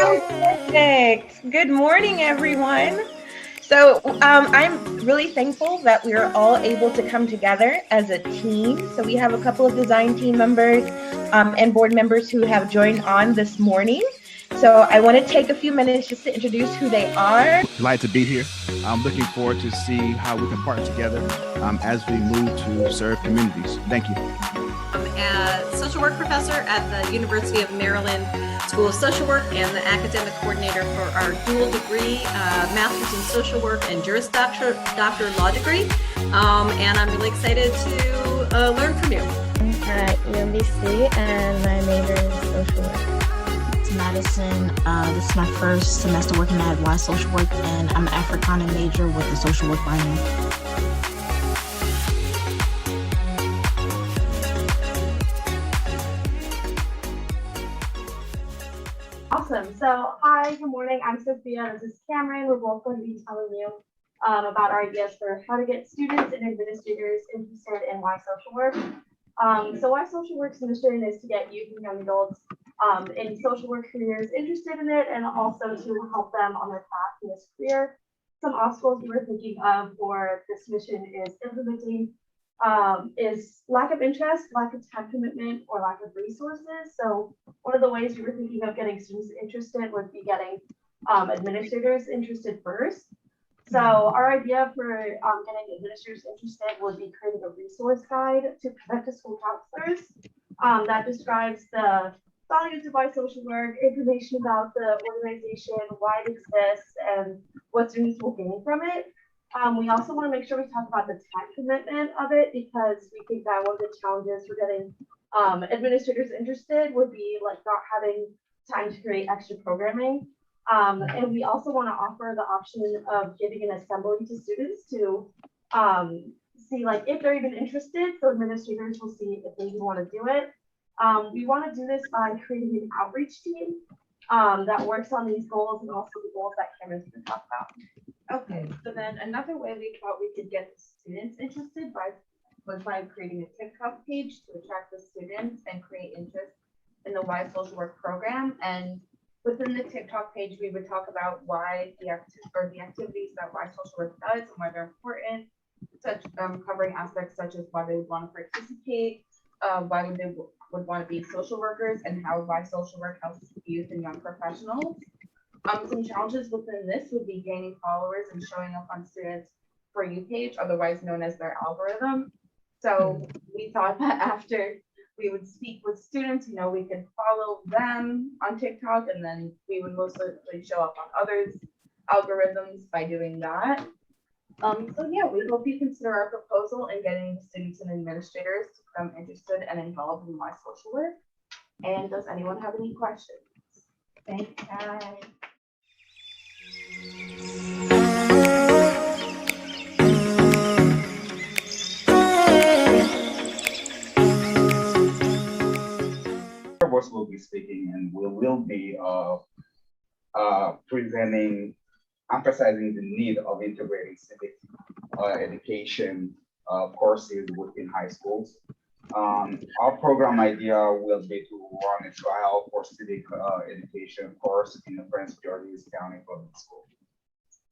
Perfect. Good morning, everyone. So I'm really thankful that we are all able to come together as a team. So we have a couple of design team members and board members who have joined on this morning. So I want to take a few minutes just to introduce who they are. Delighted to be here. I'm looking forward to see how we can partner together as we move to serve communities. Thank you. I'm a social work professor at the University of Maryland School of Social Work and the academic coordinator for our dual degree, Master's in Social Work and Juris Doctor Law degree. And I'm really excited to learn from you. I'm at UMBC and my major is social work. Madison. This is my first semester working at YSocialWork, and I'm an Africana major with the social work minor. Awesome. So, hi, good morning. I'm Sophia. This is Cameron. We're both going to be telling you about our ideas for how to get students and administrators interested in YSocialWork. So YSocialWork's mission is to get youth and young adults in social work careers interested in it, and also to help them on their path in this career. Some obstacles we're thinking of for this mission is implementing is lack of interest, lack of time commitment, or lack of resources. So one of the ways we were thinking of getting students interested would be getting administrators interested first. So our idea for getting administrators interested would be creating a resource guide to present to school counselors that describes the values of YSocialWork, information about the organization, why it exists, and what students will gain from it. We also want to make sure we talk about the time commitment of it, because we think that one of the challenges for getting administrators interested would be like not having time to create extra programming. And we also want to offer the option of giving an assembly to students to see like if they're even interested, so administrators will see if they even want to do it. We want to do this by creating an outreach team that works on these goals and also the goals that Cameron's going to talk about. Okay, so then another way we thought we could get the students interested was by creating a TikTok page to attract the students and create interest in the YSocialWork program. And within the TikTok page, we would talk about why the activities that YSocialWork does and why they're important, such covering aspects such as why they would want to participate, why they would want to be social workers, and how YSocialWork helps youth and young professionals. Some challenges within this would be gaining followers and showing up on students' For You page, otherwise known as their algorithm. So we thought that after we would speak with students, we could follow them on TikTok, and then we would most likely show up on others' algorithms by doing that. So yeah, we hope you consider our proposal in getting students and administrators to become interested and involved in YSocialWork. And does anyone have any questions? Thank you. Will be speaking, and we will be presenting, emphasizing the need of integrating civic education courses within high schools. Our program idea will be to run a trial for civic education course in the Prince George's County Public School.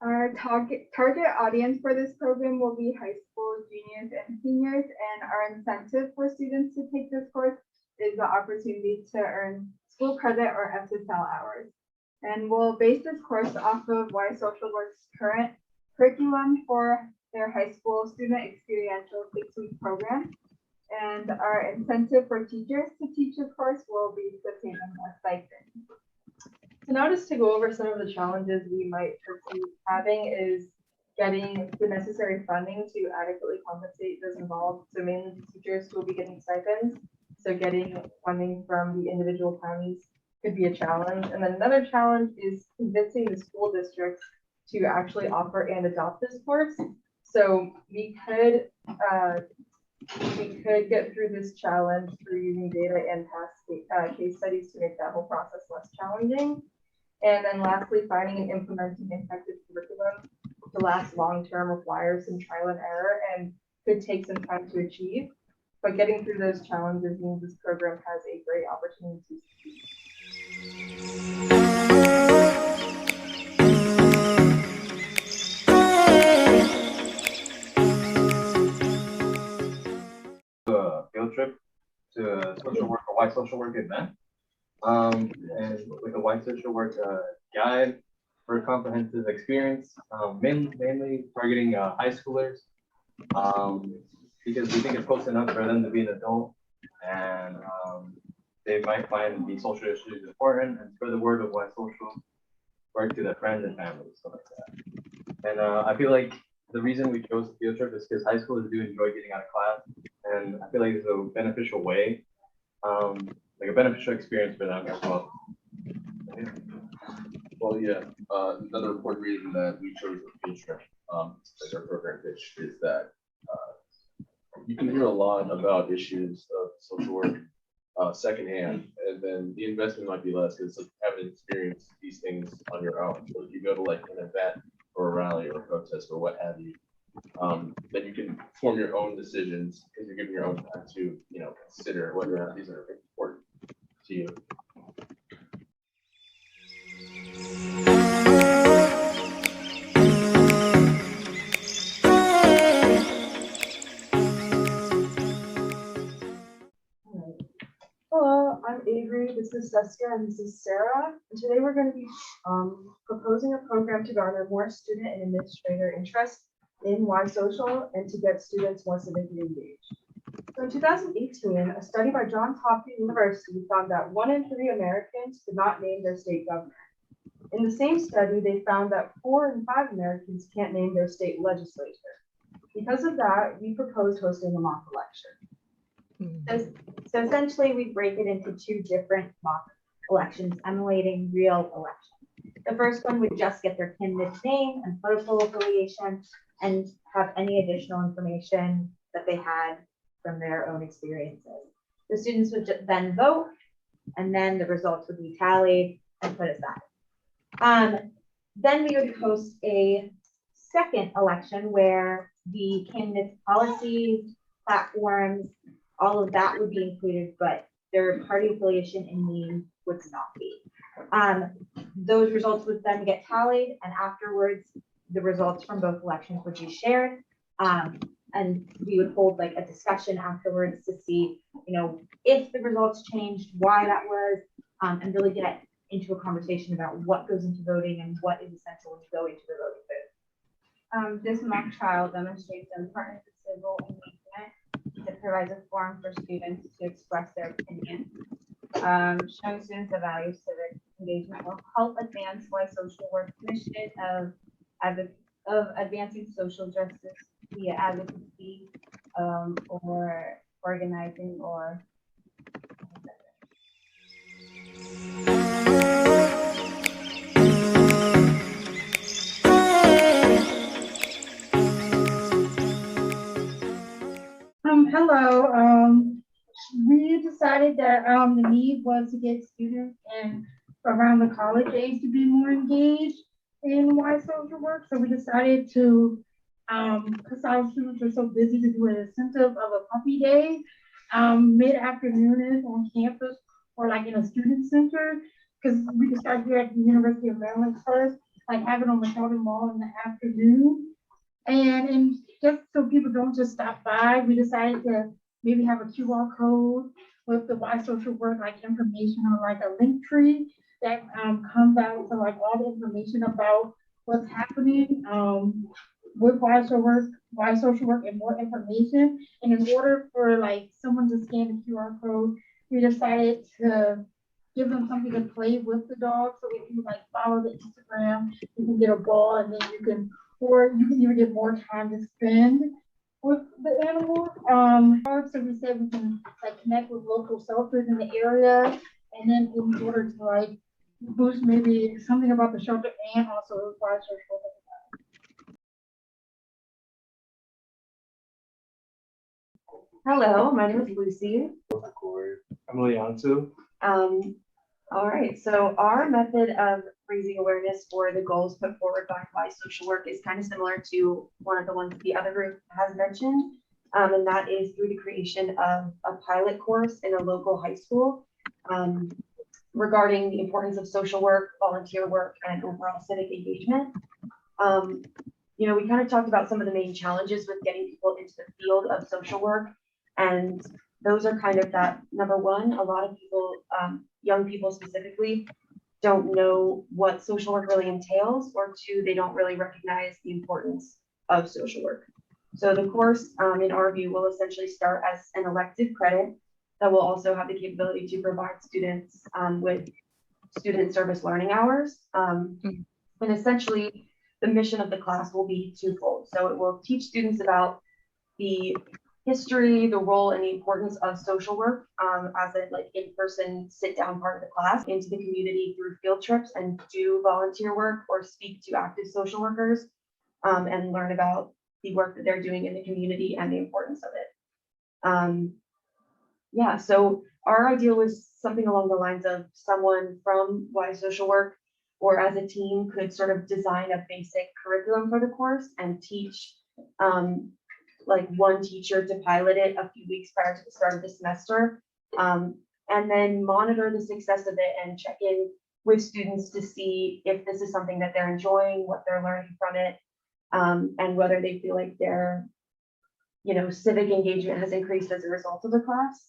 Our target audience for this program will be high school juniors and seniors, and our incentive for students to take this course is the opportunity to earn school credit or SSL hours. And we'll base this course off of YSocialWork's current curriculum for their high school student experiential 6-week program. And our incentive for teachers to teach this course will be to pay them a stipend. So now just to go over some of the challenges we might foresee having is getting the necessary funding to adequately compensate those involved. So mainly the teachers who will be getting stipends. So getting funding from the individual counties could be a challenge. And then another challenge is convincing the school districts to actually offer and adopt this course. So we could get through this challenge through using data and past case studies to make that whole process less challenging. And then lastly, finding and implementing effective curriculum to last long-term requires some trial and error and could take some time to achieve. But getting through those challenges means this program has a great opportunity to succeed. YSocialWork event. And with the YSocialWork guide for a comprehensive experience, mainly targeting high schoolers, because we think it's close enough for them to be an adult, and they might find the social issues important and spread the word of YSocialWork to their friends and family, stuff like that. And I feel like the reason we chose the field trip is because high schoolers do enjoy getting out of class, and I feel like it's a beneficial way, like a beneficial experience for them as well. Well, yeah, another important reason that we chose the field trip as our program pitch is that you can hear a lot about issues of social work secondhand, and then the investment might be less because you haven't experienced these things on your own. So if you go to like an event or a rally or a protest or what have you, then you can form your own decisions because you're given your own time to, consider whether or not these are important to you. Hello, I'm Avery, this is Saskia, and this is Sarah. And today we're going to be proposing a program to garner more student and administrator interest in YSocial and to get students more civically engaged. So in 2018, a study by Johns Hopkins University found that 1 in 3 Americans could not name their state governor. In the same study, they found that 4 in 5 Americans can't name their state legislature. Because of that, we proposed hosting a mock election. So essentially, we break it into 2 different mock elections emulating real elections. The first one would just get their candidate's name and political affiliation and have any additional information that they had from their own experiences. The students would then vote, and then the results would be tallied and put aside. Then we would host a second election where the candidate's policies, platforms, all of that would be included, but their party affiliation and name would not be. Those results would then get tallied, and afterwards, the results from both elections would be shared. And we would hold like a discussion afterwards to see, if the results changed, why that was, and really get into a conversation about what goes into voting and what is essential to go into the voting booth. This mock trial demonstrates the importance of civil engagement. It provides a forum for students to express their opinion. Showing students the value of civic engagement will help advance YSocialWork's mission of advancing social justice via advocacy or organizing or Hello. We decided that the need was to get students and around the college age to be more engaged in YSocialWork. So we decided to, because our students are so busy, to do an incentive of a puppy day, mid-afternoon on campus or like in a student center, because we could start here at the University of Maryland first, like have it on the Charter Mall in the afternoon. And just so people don't just stop by, we decided to maybe have a QR code with the YSocialWork like information or like a link tree that comes out to like all the information about what's happening with YSocialWork and more information. And in order for like someone to scan the QR code, we decided to give them something to play with the dog. So if you like follow the Instagram, you can get a ball and then you can even get more time to spend with the animal. So we said we can like connect with local shelters in the area, and then in order to like boost maybe something about the shelter and also YSocialWork. Hello, my name is Lucy. Emily Antu. All right, so our method of raising awareness for the goals put forward by YSocialWork is kind of similar to one of the ones the other group has mentioned, and that is through the creation of a pilot course in a local high school regarding the importance of social work, volunteer work, and overall civic engagement. We kind of talked about some of the main challenges with getting people into the field of social work, and those are kind of that number one. A lot of people, young people specifically, don't know what social work really entails, or two, they don't really recognize the importance of social work. So the course, in our view, will essentially start as an elective credit that will also have the capability to provide students with student service learning hours. And essentially, the mission of the class will be twofold. So it will teach students about the history, the role, and the importance of social work as a like in-person sit-down part of the class, into the community through field trips and do volunteer work or speak to active social workers and learn about the work that they're doing in the community and the importance of it. Yeah, so our idea was something along the lines of someone from YSocialWork or as a team could sort of design a basic curriculum for the course and teach like one teacher to pilot it a few weeks prior to the start of the semester, and then monitor the success of it and check in with students to see if this is something that they're enjoying, what they're learning from it, and whether they feel like their, you know, civic engagement has increased as a result of the class.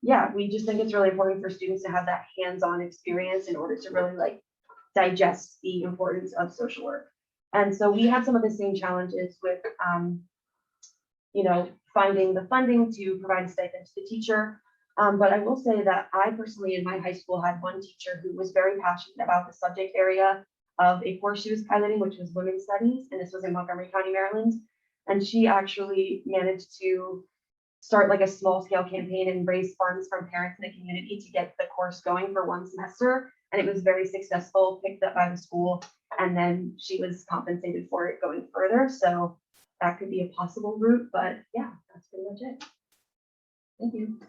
Yeah, we just think it's really important for students to have that hands-on experience in order to really like digest the importance of social work. And so we had some of the same challenges with, you know, finding the funding to provide a stipend to the teacher. But I will say that I personally in my high school had one teacher who was very passionate about the subject area of a course she was piloting, which was women's studies. And this was in Montgomery County, Maryland. And she actually managed to start like a small scale campaign and raise funds from parents in the community to get the course going for one semester. And it was very successful, picked up by the school, and then she was compensated for it going further. So that could be a possible route, but yeah, that's pretty much it. Thank you.